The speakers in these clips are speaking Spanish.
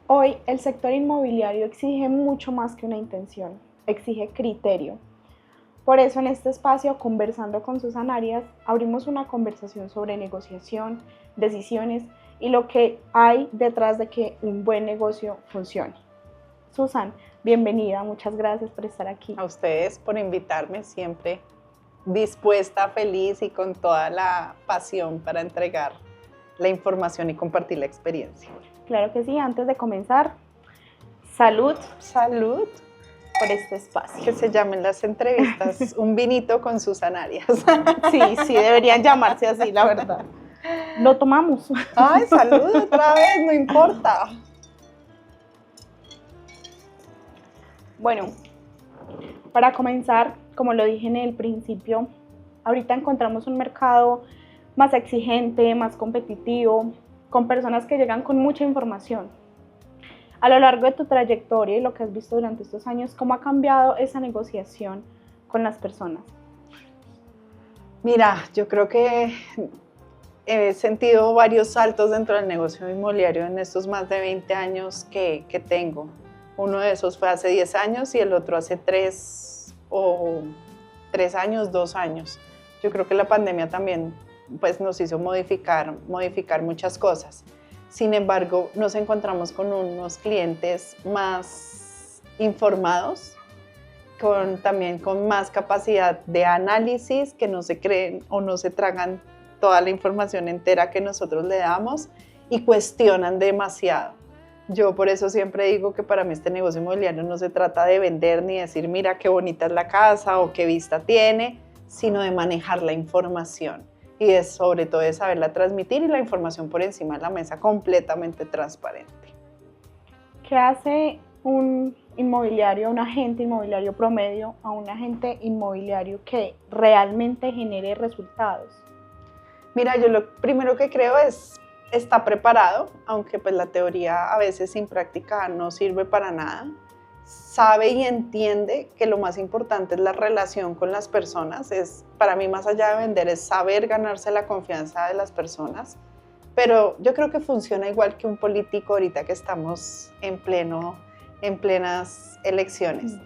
Hoy el sector inmobiliario exige mucho más que una intención, exige criterio. Por eso en este espacio, conversando con Susan Arias, abrimos una conversación sobre negociación, decisiones y lo que hay detrás de que un buen negocio funcione. Susan, bienvenida, muchas gracias por estar aquí. A ustedes por invitarme, siempre dispuesta, feliz y con toda la pasión para entregar la información y compartir la experiencia. Claro que sí, antes de comenzar, salud. Salud. Por este espacio. Que se llamen las entrevistas Un vinito con Susan Arias. Sí, deberían llamarse así, la verdad. Lo tomamos. Ay, salud otra vez, no importa. Bueno, para comenzar, como lo dije en el principio, ahorita encontramos un mercado más exigente, más competitivo, con personas que llegan con mucha información. A lo largo de tu trayectoria y lo que has visto durante estos años, ¿cómo ha cambiado esa negociación con las personas? Mira, yo creo que he sentido varios saltos dentro del negocio inmobiliario en estos más de 20 años que tengo. Uno de esos fue hace 10 años y el otro hace 3 años, 2 años. Yo creo que la pandemia también pues, nos hizo modificar muchas cosas. Sin embargo, nos encontramos con unos clientes más informados, también con más capacidad de análisis, que no se creen o no se tragan toda la información entera que nosotros le damos y cuestionan demasiado. Yo por eso siempre digo que para mí este negocio inmobiliario no se trata de vender ni decir mira qué bonita es la casa o qué vista tiene, sino de manejar la información. Y es sobre todo de saberla transmitir y la información por encima de la mesa completamente transparente. ¿Qué hace un agente inmobiliario promedio a un agente inmobiliario que realmente genere resultados? Mira, yo lo primero que creo es está preparado, aunque pues la teoría a veces sin práctica no sirve para nada. Sabe y entiende que lo más importante es la relación con las personas. Para mí, más allá de vender, es saber ganarse la confianza de las personas. Pero yo creo que funciona igual que un político ahorita que estamos en plenas elecciones.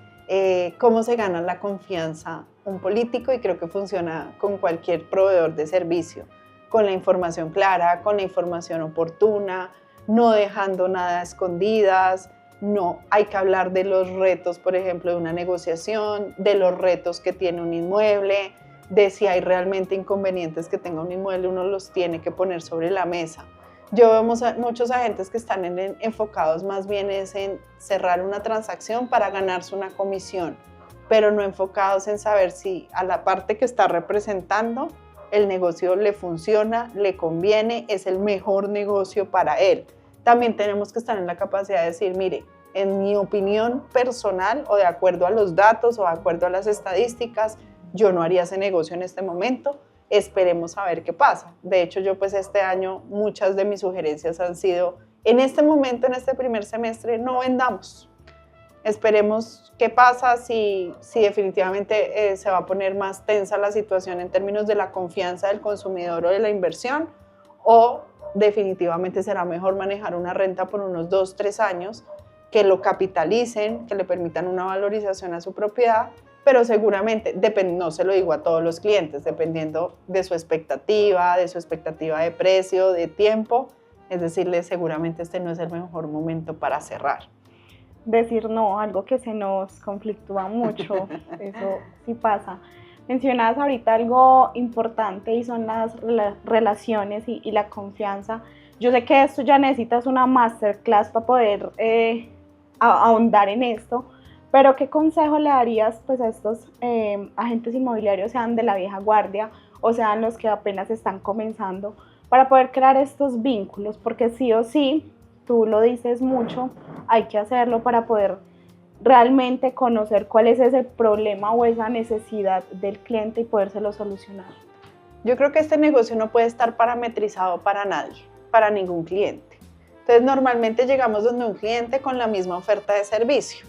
¿Cómo se gana la confianza un político? Y creo que funciona con cualquier proveedor de servicio, con la información clara, con la información oportuna, no dejando nada a escondidas. No, hay que hablar de los retos, por ejemplo, de una negociación, de los retos que tiene un inmueble, de si hay realmente inconvenientes que tenga un inmueble, uno los tiene que poner sobre la mesa. Yo veo muchos agentes que están enfocados más bien en cerrar una transacción para ganarse una comisión, pero no enfocados en saber si a la parte que está representando el negocio le funciona, le conviene, es el mejor negocio para él. También tenemos que estar en la capacidad de decir, mire, en mi opinión personal o de acuerdo a los datos o de acuerdo a las estadísticas, yo no haría ese negocio en este momento, esperemos a ver qué pasa. De hecho, yo pues este año muchas de mis sugerencias han sido, en este momento, en este primer semestre, no vendamos. Esperemos qué pasa, si definitivamente se va a poner más tensa la situación en términos de la confianza del consumidor o de la inversión, o definitivamente será mejor manejar una renta por unos 2, 3 años, que lo capitalicen, que le permitan una valorización a su propiedad, pero seguramente, no se lo digo a todos los clientes, dependiendo de su expectativa de precio, de tiempo, es decirle, seguramente este no es el mejor momento para cerrar. Decir no, algo que se nos conflictúa mucho, eso sí pasa. Mencionabas ahorita algo importante y son las relaciones y la confianza. Yo sé que esto ya necesitas una masterclass para poder ahondar en esto, pero ¿qué consejo le darías pues, a estos agentes inmobiliarios, sean de la vieja guardia o sean los que apenas están comenzando, para poder crear estos vínculos? Porque sí o sí, tú lo dices mucho, hay que hacerlo para poder realmente conocer cuál es ese problema o esa necesidad del cliente y podérselo solucionar. Yo creo que este negocio no puede estar parametrizado para nadie, para ningún cliente. Entonces normalmente llegamos donde un cliente con la misma oferta de servicio.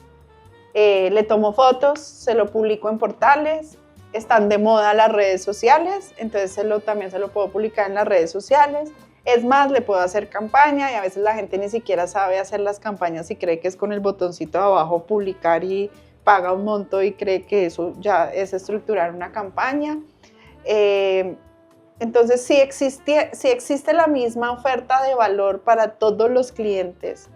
Le tomo fotos, se lo publico en portales, están de moda las redes sociales, entonces también se lo puedo publicar en las redes sociales. Es más, le puedo hacer campaña y a veces la gente ni siquiera sabe hacer las campañas y cree que es con el botoncito de abajo publicar y paga un monto y cree que eso ya es estructurar una campaña. Entonces, si existe la misma oferta de valor para todos los clientes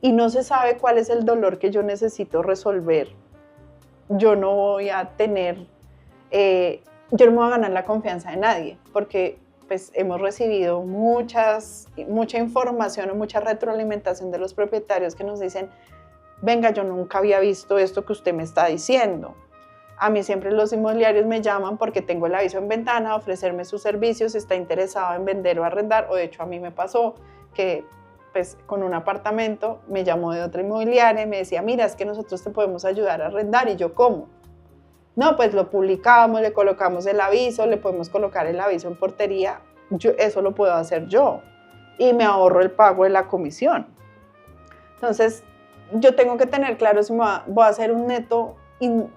y no se sabe cuál es el dolor que yo necesito resolver, yo no voy a tener, yo no me voy a ganar la confianza de nadie, porque pues hemos recibido mucha información o mucha retroalimentación de los propietarios que nos dicen, venga, yo nunca había visto esto que usted me está diciendo. A mí siempre los inmobiliarios me llaman porque tengo el aviso en ventana, ofrecerme sus servicios, está interesado en vender o arrendar, o de hecho a mí me pasó que pues con un apartamento me llamó de otra inmobiliaria y me decía, mira, es que nosotros te podemos ayudar a arrendar, y yo, ¿cómo? No, pues lo publicamos, le colocamos el aviso, le podemos colocar el aviso en portería, eso lo puedo hacer yo y me ahorro el pago de la comisión. Entonces, yo tengo que tener claro si voy a hacer un neto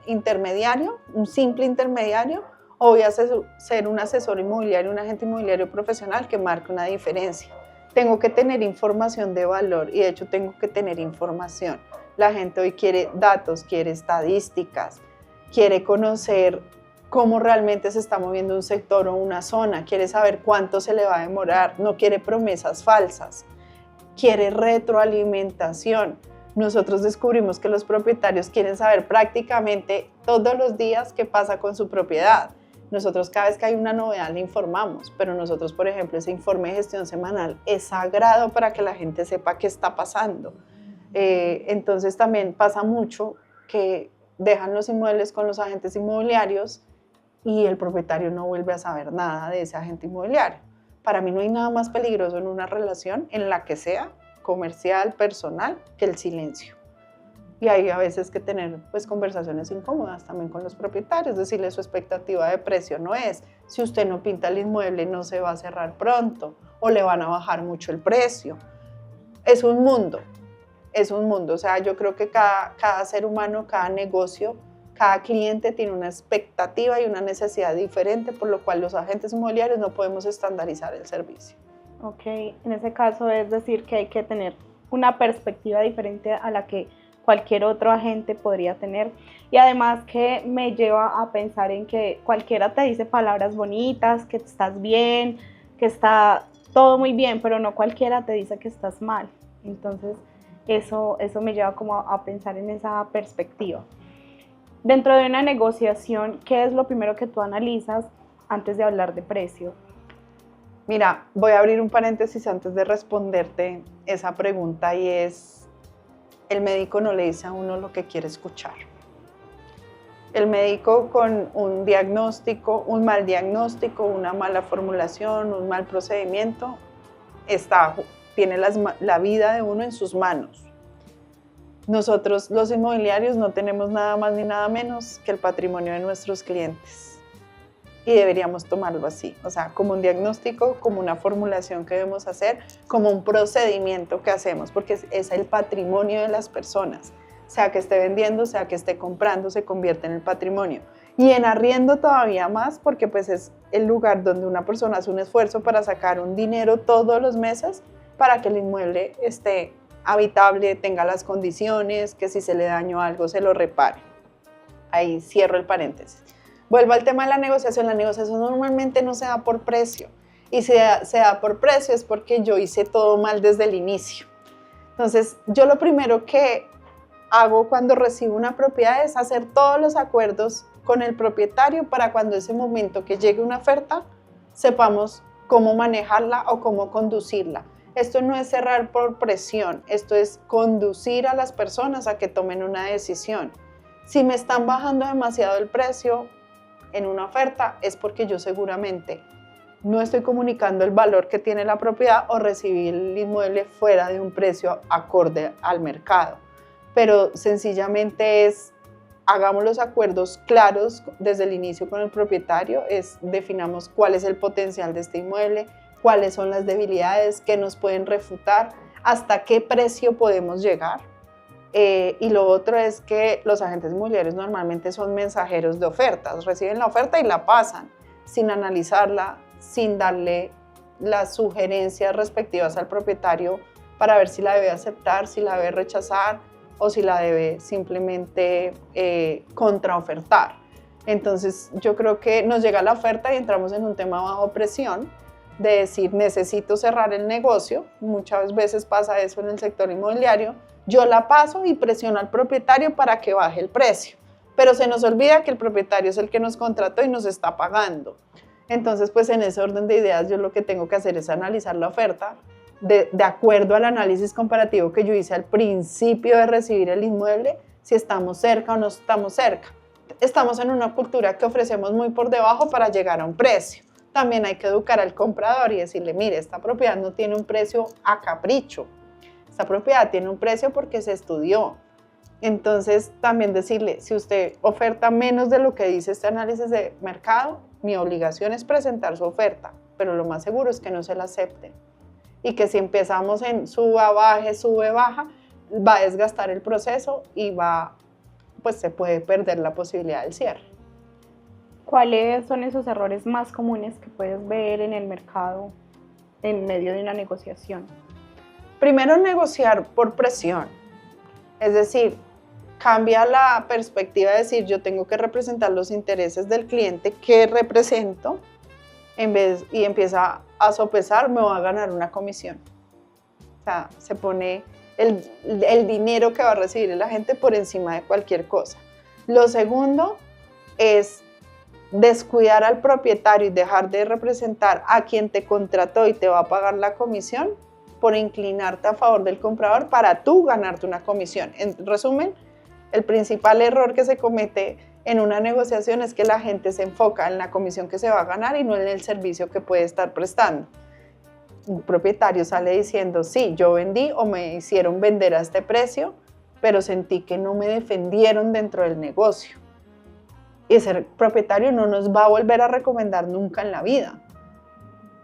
intermediario, un simple intermediario, o voy a ser un asesor inmobiliario, un agente inmobiliario profesional que marque una diferencia. Tengo que tener información de valor y de hecho tengo que tener información. La gente hoy quiere datos, quiere estadísticas, quiere conocer cómo realmente se está moviendo un sector o una zona, quiere saber cuánto se le va a demorar, no quiere promesas falsas, quiere retroalimentación. Nosotros descubrimos que los propietarios quieren saber prácticamente todos los días qué pasa con su propiedad. Nosotros cada vez que hay una novedad le informamos, pero nosotros, por ejemplo, ese informe de gestión semanal es sagrado para que la gente sepa qué está pasando. Entonces también pasa mucho que dejan los inmuebles con los agentes inmobiliarios y el propietario no vuelve a saber nada de ese agente inmobiliario. Para mí no hay nada más peligroso en una relación, en la que sea, comercial, personal, que el silencio. Y hay a veces que tener pues conversaciones incómodas también con los propietarios, decirle su expectativa de precio no es, si usted no pinta el inmueble no se va a cerrar pronto o le van a bajar mucho el precio. Es un mundo, o sea, yo creo que cada ser humano, cada negocio, cada cliente tiene una expectativa y una necesidad diferente, por lo cual los agentes inmobiliarios no podemos estandarizar el servicio. Ok, en ese caso es decir que hay que tener una perspectiva diferente a la que cualquier otro agente podría tener, y además que me lleva a pensar en que cualquiera te dice palabras bonitas, que estás bien, que está todo muy bien, pero no cualquiera te dice que estás mal. Entonces eso me lleva como a pensar en esa perspectiva. Dentro de una negociación, ¿qué es lo primero que tú analizas antes de hablar de precio? Mira, voy a abrir un paréntesis antes de responderte esa pregunta, y es, el médico no le dice a uno lo que quiere escuchar. El médico con un diagnóstico, un mal diagnóstico, una mala formulación, un mal procedimiento, tiene la vida de uno en sus manos. Nosotros, los inmobiliarios, no tenemos nada más ni nada menos que el patrimonio de nuestros clientes. Y deberíamos tomarlo así, o sea, como un diagnóstico, como una formulación que debemos hacer, como un procedimiento que hacemos, porque es el patrimonio de las personas, sea que esté vendiendo, sea que esté comprando, se convierte en el patrimonio. Y en arriendo todavía más, porque pues es el lugar donde una persona hace un esfuerzo para sacar un dinero todos los meses para que el inmueble esté habitable, tenga las condiciones, que si se le dañó algo se lo repare. Ahí cierro el paréntesis. Vuelvo al tema de la negociación normalmente no se da por precio, y si se da por precio es porque yo hice todo mal desde el inicio. Entonces, yo lo primero que hago cuando recibo una propiedad es hacer todos los acuerdos con el propietario para cuando ese momento que llegue una oferta, sepamos cómo manejarla o cómo conducirla. Esto no es cerrar por presión, esto es conducir a las personas a que tomen una decisión. Si me están bajando demasiado el precio en una oferta, es porque yo seguramente no estoy comunicando el valor que tiene la propiedad o recibí el inmueble fuera de un precio acorde al mercado. Pero sencillamente hagamos los acuerdos claros desde el inicio con el propietario, definamos cuál es el potencial de este inmueble, cuáles son las debilidades, qué nos pueden refutar, hasta qué precio podemos llegar. Y lo otro es que los agentes inmobiliarios normalmente son mensajeros de ofertas, reciben la oferta y la pasan sin analizarla, sin darle las sugerencias respectivas al propietario para ver si la debe aceptar, si la debe rechazar o si la debe simplemente contraofertar. Entonces yo creo que nos llega la oferta y entramos en un tema bajo presión de decir necesito cerrar el negocio. Muchas veces pasa eso en el sector inmobiliario. Yo la paso y presiono al propietario para que baje el precio, pero se nos olvida que el propietario es el que nos contrató y nos está pagando. Entonces, pues en ese orden de ideas yo lo que tengo que hacer es analizar la oferta de acuerdo al análisis comparativo que yo hice al principio de recibir el inmueble, si estamos cerca o no estamos cerca. Estamos en una cultura que ofrecemos muy por debajo para llegar a un precio. También hay que educar al comprador y decirle, mire, esta propiedad no tiene un precio a capricho. Esta propiedad tiene un precio porque se estudió. Entonces, también decirle, si usted oferta menos de lo que dice este análisis de mercado, mi obligación es presentar su oferta, pero lo más seguro es que no se la acepten. Y que si empezamos en suba, baje, sube, baja, va a desgastar el proceso y pues se puede perder la posibilidad del cierre. ¿Cuáles son esos errores más comunes que puedes ver en el mercado en medio de una negociación? Primero, negociar por presión. Es decir, cambia la perspectiva de decir yo tengo que representar los intereses del cliente que represento y empieza a sopesar, me va a ganar una comisión. O sea, se pone el dinero que va a recibir la gente por encima de cualquier cosa. Lo segundo es descuidar al propietario y dejar de representar a quien te contrató y te va a pagar la comisión por inclinarte a favor del comprador para tú ganarte una comisión. En resumen, el principal error que se comete en una negociación es que la gente se enfoca en la comisión que se va a ganar y no en el servicio que puede estar prestando. Un propietario sale diciendo, sí, yo vendí o me hicieron vender a este precio, pero sentí que no me defendieron dentro del negocio. Y ese propietario no nos va a volver a recomendar nunca en la vida.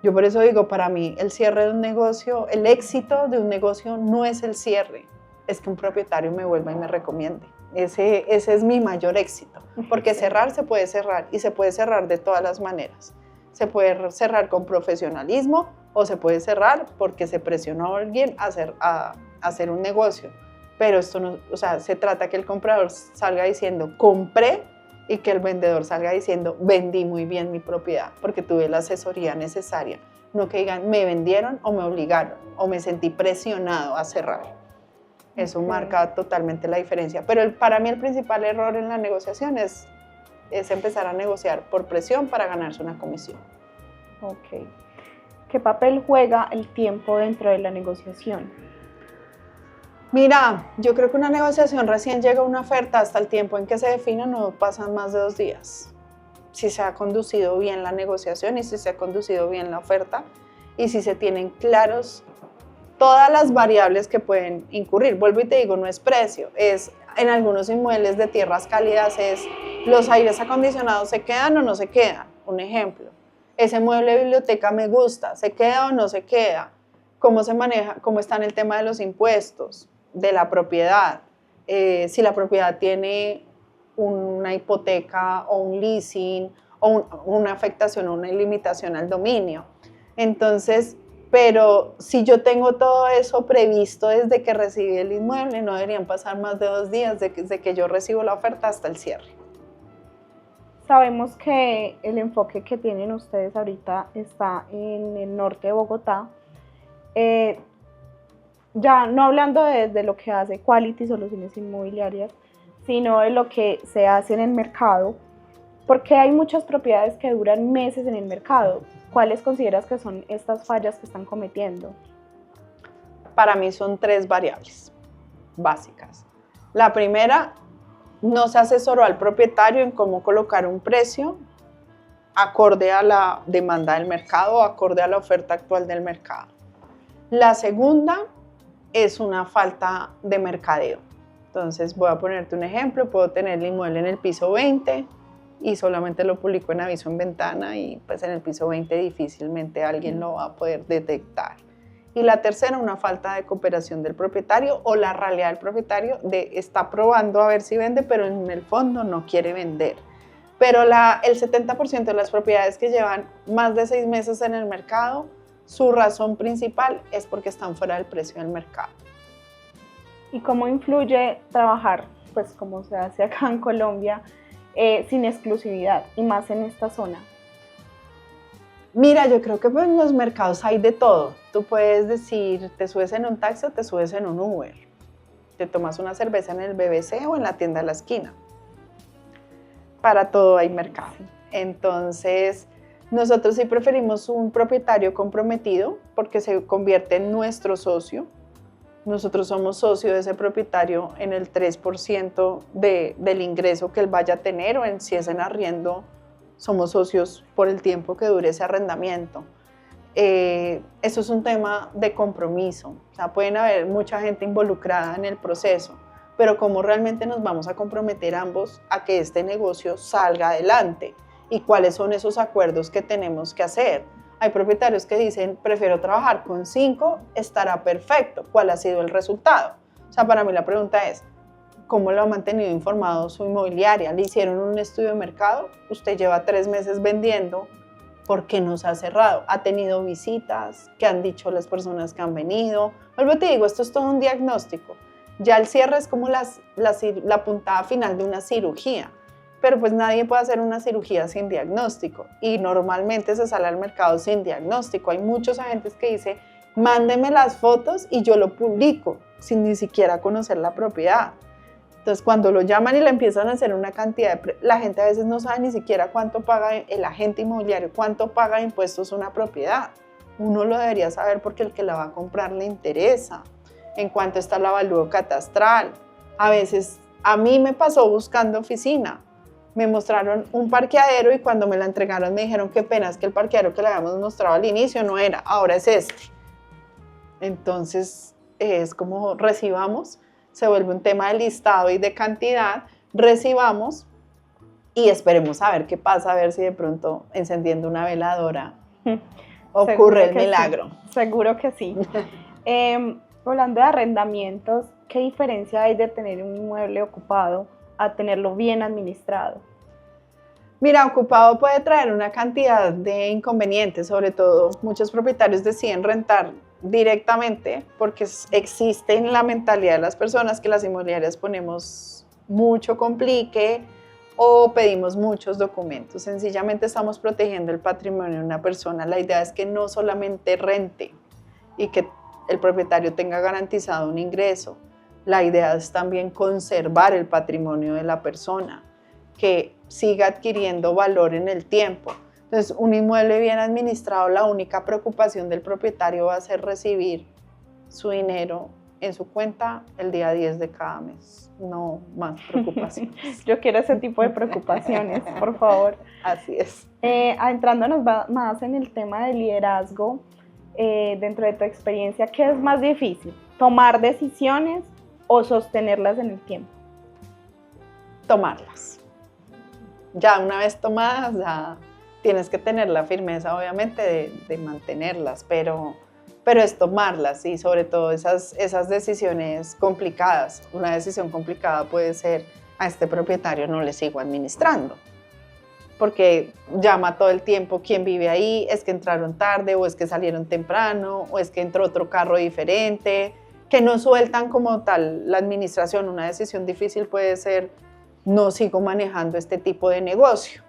Yo por eso digo, para mí el cierre de un negocio, el éxito de un negocio no es el cierre, es que un propietario me vuelva y me recomiende. Ese es mi mayor éxito, porque cerrar se puede cerrar y se puede cerrar de todas las maneras. Se puede cerrar con profesionalismo o se puede cerrar porque se presionó a alguien a hacer un negocio. Pero esto no, o sea, se trata que el comprador salga diciendo compré y que el vendedor salga diciendo vendí muy bien mi propiedad porque tuve la asesoría necesaria. No que digan me vendieron o me obligaron o me sentí presionado a cerrar. Eso marca totalmente la diferencia. Pero para mí el principal error en la negociación es empezar a negociar por presión para ganarse una comisión. Ok. ¿Qué papel juega el tiempo dentro de la negociación? Mira, yo creo que una negociación recién llega a una oferta hasta el tiempo en que se defina no pasan más de 2 días. Si se ha conducido bien la negociación y si se ha conducido bien la oferta y si se tienen claros todas las variables que pueden incurrir. Vuelvo y te digo, no es precio, es en algunos inmuebles de tierras cálidas es los aires acondicionados se quedan o no se quedan. Un ejemplo, ese mueble de biblioteca me gusta, ¿se queda o no se queda? ¿Cómo se maneja? ¿Cómo está en el tema de los impuestos, de la propiedad? Si la propiedad tiene una hipoteca o un leasing o una afectación o una limitación al dominio. Entonces, pero si yo tengo todo eso previsto desde que recibí el inmueble, no deberían pasar más de 2 días desde que yo recibo la oferta hasta el cierre. Sabemos que el enfoque que tienen ustedes ahorita está en el norte de Bogotá. Ya no hablando de lo que hace Quality Soluciones Inmobiliarias, sino de lo que se hace en el mercado, porque hay muchas propiedades que duran meses en el mercado. ¿Cuáles consideras que son estas fallas que están cometiendo? Para mí son 3 variables básicas. La primera, no se asesoró al propietario en cómo colocar un precio acorde a la demanda del mercado o acorde a la oferta actual del mercado. La segunda es una falta de mercadeo. Entonces voy a ponerte un ejemplo, puedo tener el inmueble en el piso 20 y solamente lo publico en aviso en ventana y pues en el piso 20 difícilmente alguien lo va a poder detectar. Y la tercera, una falta de cooperación del propietario o la realidad del propietario está probando a ver si vende, pero en el fondo no quiere vender. Pero el 70% de las propiedades que llevan más de 6 meses en el mercado su razón principal es porque están fuera del precio del mercado. ¿Y cómo influye trabajar, pues como se hace acá en Colombia, sin exclusividad y más en esta zona? Mira, yo creo que pues, en los mercados hay de todo. Tú puedes decir, te subes en un taxi o te subes en un Uber. Te tomas una cerveza en el BBC o en la tienda de la esquina. Para todo hay mercado. Entonces, nosotros sí preferimos un propietario comprometido porque se convierte en nuestro socio. Nosotros somos socios de ese propietario en el 3% del ingreso que él vaya a tener, o si es en arriendo, somos socios por el tiempo que dure ese arrendamiento. Eso es un tema de compromiso. O sea, pueden haber mucha gente involucrada en el proceso, pero cómo realmente nos vamos a comprometer ambos a que este negocio salga adelante y cuáles son esos acuerdos que tenemos que hacer. Hay propietarios que dicen, prefiero trabajar con 5, estará perfecto. ¿Cuál ha sido el resultado? O sea, para mí la pregunta es, ¿cómo lo ha mantenido informado su inmobiliaria? ¿Le hicieron un estudio de mercado? Usted lleva 3 meses vendiendo, ¿por qué no se ha cerrado? ¿Ha tenido visitas? ¿Qué han dicho las personas que han venido? Vuelvo te digo, esto es todo un diagnóstico. Ya el cierre es como la puntada final de una cirugía. Pero pues nadie puede hacer una cirugía sin diagnóstico y normalmente se sale al mercado sin diagnóstico. Hay muchos agentes que dicen, mándeme las fotos y yo lo publico sin ni siquiera conocer la propiedad. Entonces cuando lo llaman y le empiezan a hacer una cantidad la gente a veces no sabe ni siquiera cuánto paga el agente inmobiliario, cuánto paga de impuestos una propiedad. Uno lo debería saber porque el que la va a comprar le interesa, en cuánto está el avalúo catastral. A veces a mí me pasó buscando oficina. Me mostraron un parqueadero y cuando me la entregaron me dijeron qué pena, es que el parqueadero que le habíamos mostrado al inicio no era, ahora es este. Entonces es como recibamos, se vuelve un tema de listado y de cantidad, recibamos y esperemos a ver qué pasa, a ver si de pronto encendiendo una veladora ocurre el milagro. Sí. Seguro que sí. Hablando de arrendamientos, ¿qué diferencia hay de tener un inmueble ocupado a tenerlo bien administrado? Mira, ocupado puede traer una cantidad de inconvenientes, sobre todo muchos propietarios deciden rentar directamente porque existe en la mentalidad de las personas que las inmobiliarias ponemos mucho complique o pedimos muchos documentos. Sencillamente estamos protegiendo el patrimonio de una persona. La idea es que no solamente rente y que el propietario tenga garantizado un ingreso. La idea es también conservar el patrimonio de la persona, que siga adquiriendo valor en el tiempo. Entonces, un inmueble bien administrado, la única preocupación del propietario va a ser recibir su dinero en su cuenta el día 10 de cada mes. No más preocupaciones. Yo quiero ese tipo de preocupaciones, por favor. Así es. Adentrándonos más en el tema del liderazgo, dentro de tu experiencia, ¿qué es más difícil? ¿Tomar decisiones o sostenerlas en el tiempo? Tomarlas. Ya una vez tomadas, ya tienes que tener la firmeza, obviamente, de mantenerlas, pero es tomarlas y sobre todo esas decisiones complicadas. Una decisión complicada puede ser, a este propietario no le sigo administrando, porque llama todo el tiempo quién vive ahí, es que entraron tarde o es que salieron temprano o es que entró otro carro diferente, que no sueltan como tal la administración. Una decisión difícil puede ser, no sigo manejando este tipo de negocio.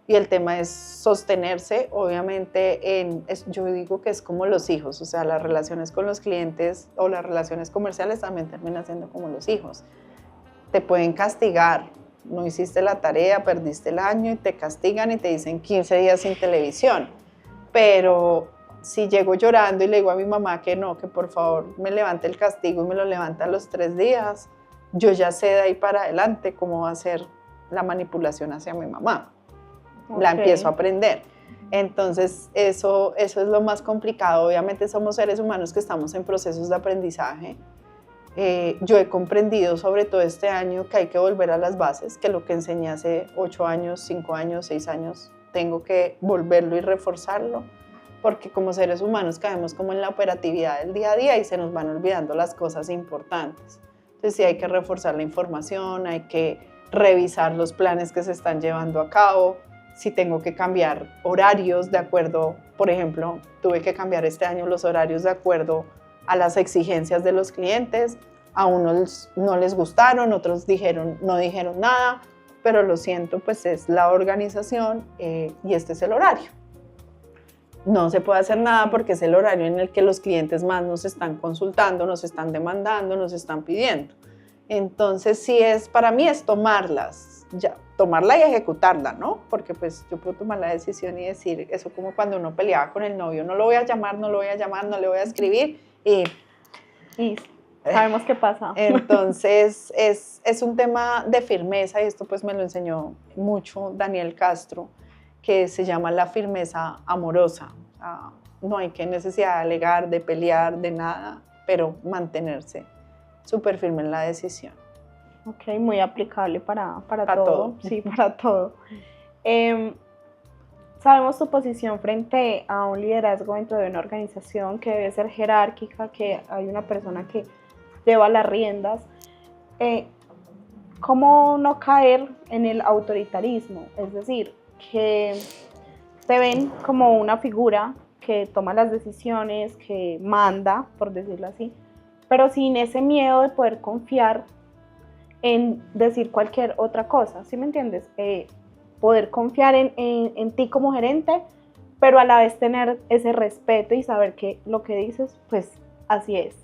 Y el tema es sostenerse, obviamente, yo digo que es como los hijos, o sea, las relaciones con los clientes o las relaciones comerciales también terminan siendo como los hijos. Te pueden castigar, no hiciste la tarea, perdiste el año y te castigan y te dicen 15 días sin televisión. Pero si llego llorando y le digo a mi mamá que no, que por favor me levante el castigo y me lo levanta a los 3 días, yo ya sé de ahí para adelante cómo va a ser la manipulación hacia mi mamá. Okay. La empiezo a aprender. Entonces, eso es lo más complicado. Obviamente somos seres humanos que estamos en procesos de aprendizaje. Yo he comprendido, sobre todo este año, que hay que volver a las bases, que lo que enseñé hace 8 años, 5 años, 6 años, tengo que volverlo y reforzarlo, porque como seres humanos caemos como en la operatividad del día a día y se nos van olvidando las cosas importantes. Entonces sí hay que reforzar la información, hay que revisar los planes que se están llevando a cabo, si tengo que cambiar horarios de acuerdo, por ejemplo, tuve que cambiar este año los horarios de acuerdo a las exigencias de los clientes. A unos no les gustaron, otros no dijeron nada, pero lo siento, pues es la organización y este es el horario. No se puede hacer nada porque es el horario en el que los clientes más nos están consultando, nos están demandando, nos están pidiendo. Entonces, sí para mí es tomarla y ejecutarla, ¿no? Porque pues yo puedo tomar la decisión y decir, eso como cuando uno peleaba con el novio, no lo voy a llamar, no le voy a escribir y sabemos qué pasa. Entonces, es un tema de firmeza y esto pues me lo enseñó mucho Daniel Castro, que se llama la firmeza amorosa. No hay que necesidad de alegar, de pelear, de nada, pero mantenerse súper firme en la decisión. Ok, muy aplicable para todo. Sí, para todo. Sabemos tu posición frente a un liderazgo dentro de una organización que debe ser jerárquica, que hay una persona que lleva las riendas. ¿Cómo no caer en el autoritarismo? Es decir, que te ven como una figura que toma las decisiones, que manda, por decirlo así, pero sin ese miedo de poder confiar en decir cualquier otra cosa, ¿sí me entiendes? Poder confiar en ti como gerente, pero a la vez tener ese respeto y saber que lo que dices, pues así es.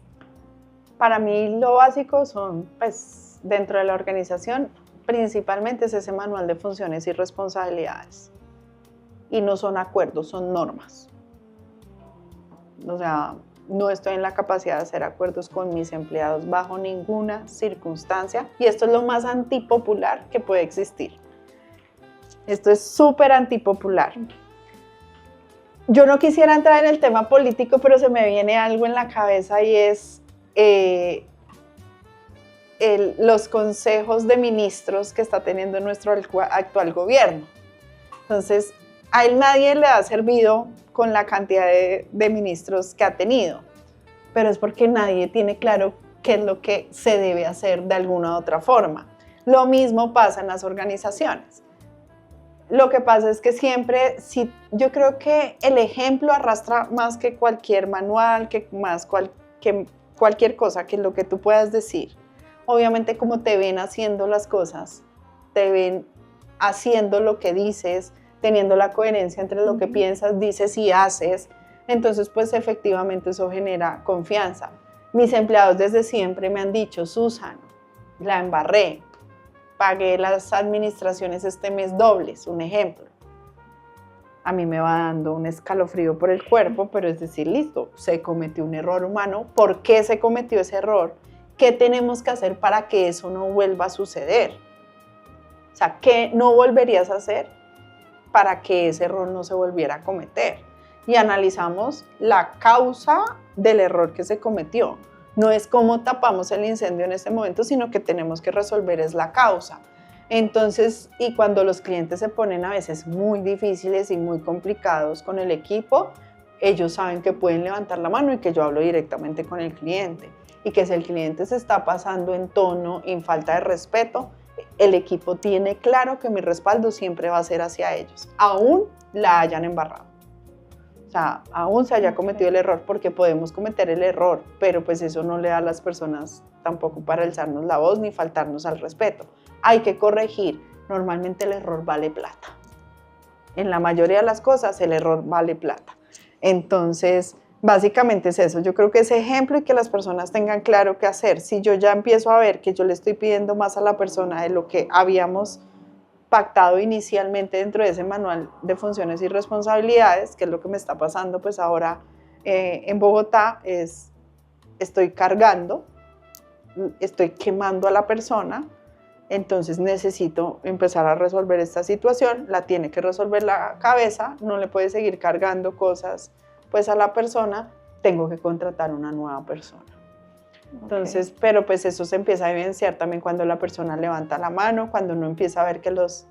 Para mí lo básico son, pues, dentro de la organización, principalmente es ese manual de funciones y responsabilidades. Y no son acuerdos, son normas. O sea, no estoy en la capacidad de hacer acuerdos con mis empleados bajo ninguna circunstancia. Y esto es lo más antipopular que puede existir. Esto es súper antipopular. Yo no quisiera entrar en el tema político, pero se me viene algo en la cabeza y es los consejos de ministros que está teniendo nuestro actual gobierno. Entonces, a él nadie le ha servido con la cantidad de ministros que ha tenido, pero es porque nadie tiene claro qué es lo que se debe hacer de alguna u otra forma. Lo mismo pasa en las organizaciones. Lo que pasa es que siempre, yo creo que el ejemplo arrastra más que cualquier manual, que cualquier cosa, que lo que tú puedas decir. Obviamente, como te ven haciendo las cosas, te ven haciendo lo que dices, teniendo la coherencia entre lo que piensas, dices y haces, entonces pues efectivamente eso genera confianza. Mis empleados desde siempre me han dicho, Susan, la embarré, pagué las administraciones este mes dobles, un ejemplo. A mí me va dando un escalofrío por el cuerpo, pero es decir, listo, se cometió un error humano. ¿Por qué se cometió ese error? ¿Qué tenemos que hacer para que eso no vuelva a suceder? O sea, ¿qué no volverías a hacer para que ese error no se volviera a cometer? Y analizamos la causa del error que se cometió. No es cómo tapamos el incendio en este momento, sino que tenemos que resolver es la causa. Entonces, y cuando los clientes se ponen a veces muy difíciles y muy complicados con el equipo, ellos saben que pueden levantar la mano y que yo hablo directamente con el cliente. Y que si el cliente se está pasando en tono, en falta de respeto, el equipo tiene claro que mi respaldo siempre va a ser hacia ellos, aún la hayan embarrado. O sea, aún se haya cometido el error, porque podemos cometer el error, pero pues eso no le da a las personas tampoco para alzarnos la voz ni faltarnos al respeto. Hay que corregir. Normalmente el error vale plata. En la mayoría de las cosas el error vale plata. Entonces, básicamente es eso. Yo creo que ese ejemplo y que las personas tengan claro qué hacer. Si yo ya empiezo a ver que yo le estoy pidiendo más a la persona de lo que habíamos pactado inicialmente dentro de ese manual de funciones y responsabilidades, que es lo que me está pasando pues ahora en Bogotá, estoy cargando, estoy quemando a la persona, entonces necesito empezar a resolver esta situación, la tiene que resolver la cabeza, no le puede seguir cargando cosas pues a la persona, tengo que contratar una nueva persona. Entonces, pero pues eso se empieza a evidenciar también cuando la persona levanta la mano, cuando uno empieza a ver que los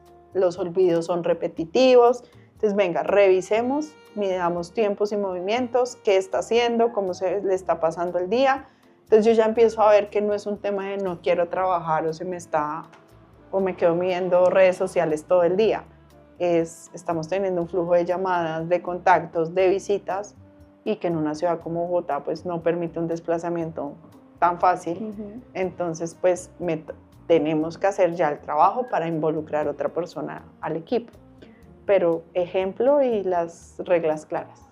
olvidos son repetitivos. Entonces, venga, revisemos, midamos tiempos y movimientos, qué está haciendo, cómo se le está pasando el día. Entonces yo ya empiezo a ver que no es un tema de no quiero trabajar o me quedo viendo redes sociales todo el día. estamos teniendo un flujo de llamadas, de contactos, de visitas, y que en una ciudad como Bogotá pues no permite un desplazamiento tan fácil. Entonces pues tenemos que hacer ya el trabajo para involucrar a otra persona al equipo, pero ejemplo y las reglas claras.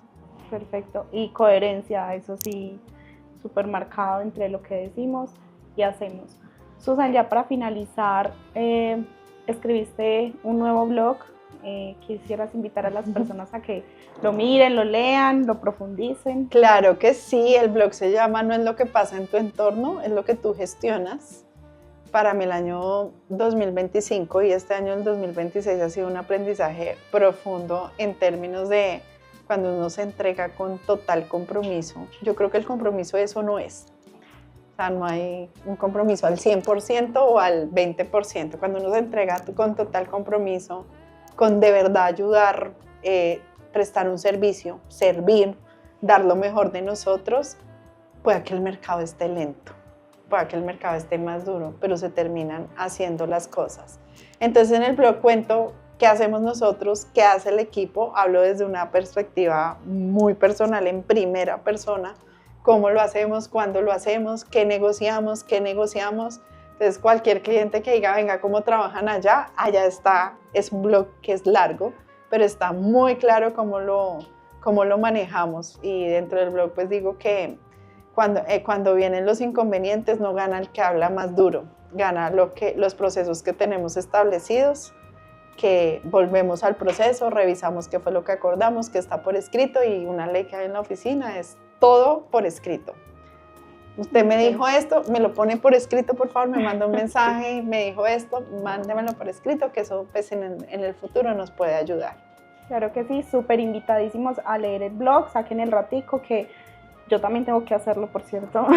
Perfecto, y coherencia, eso sí, súper marcado entre lo que decimos y hacemos. Susan, ya para finalizar, escribiste un nuevo blog. ¿Quisieras invitar a las personas a que lo miren, lo lean, lo profundicen? Claro que sí, el blog se llama No es lo que pasa en tu entorno, es lo que tú gestionas. Para mí el año 2025 y este año el 2026 ha sido un aprendizaje profundo en términos de cuando uno se entrega con total compromiso. Yo creo que el compromiso eso no es. O sea, no hay un compromiso al 100% o al 20%. Cuando uno se entrega con total compromiso, con de verdad ayudar, prestar un servicio, servir, dar lo mejor de nosotros, puede que el mercado esté lento, puede que el mercado esté más duro, pero se terminan haciendo las cosas. Entonces en el blog cuento qué hacemos nosotros, qué hace el equipo, hablo desde una perspectiva muy personal, en primera persona, cómo lo hacemos, cuándo lo hacemos, qué negociamos. Entonces cualquier cliente que diga, venga, ¿cómo trabajan allá? Allá está, es un blog que es largo, pero está muy claro cómo lo manejamos. Y dentro del blog pues digo que cuando vienen los inconvenientes no gana el que habla más duro, gana los procesos que tenemos establecidos, que volvemos al proceso, revisamos qué fue lo que acordamos, qué está por escrito, y una ley que hay en la oficina es todo por escrito. Usted me dijo esto, me lo pone por escrito, por favor, me manda un mensaje, me dijo esto, mándemelo por escrito, que eso pues, en el futuro nos puede ayudar. Claro que sí, súper invitadísimos a leer el blog, saquen el ratico, que yo también tengo que hacerlo, por cierto,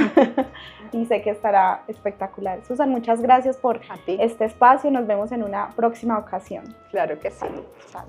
y sé que estará espectacular. Susan, muchas gracias por este espacio, nos vemos en una próxima ocasión. Claro que sí. Chao.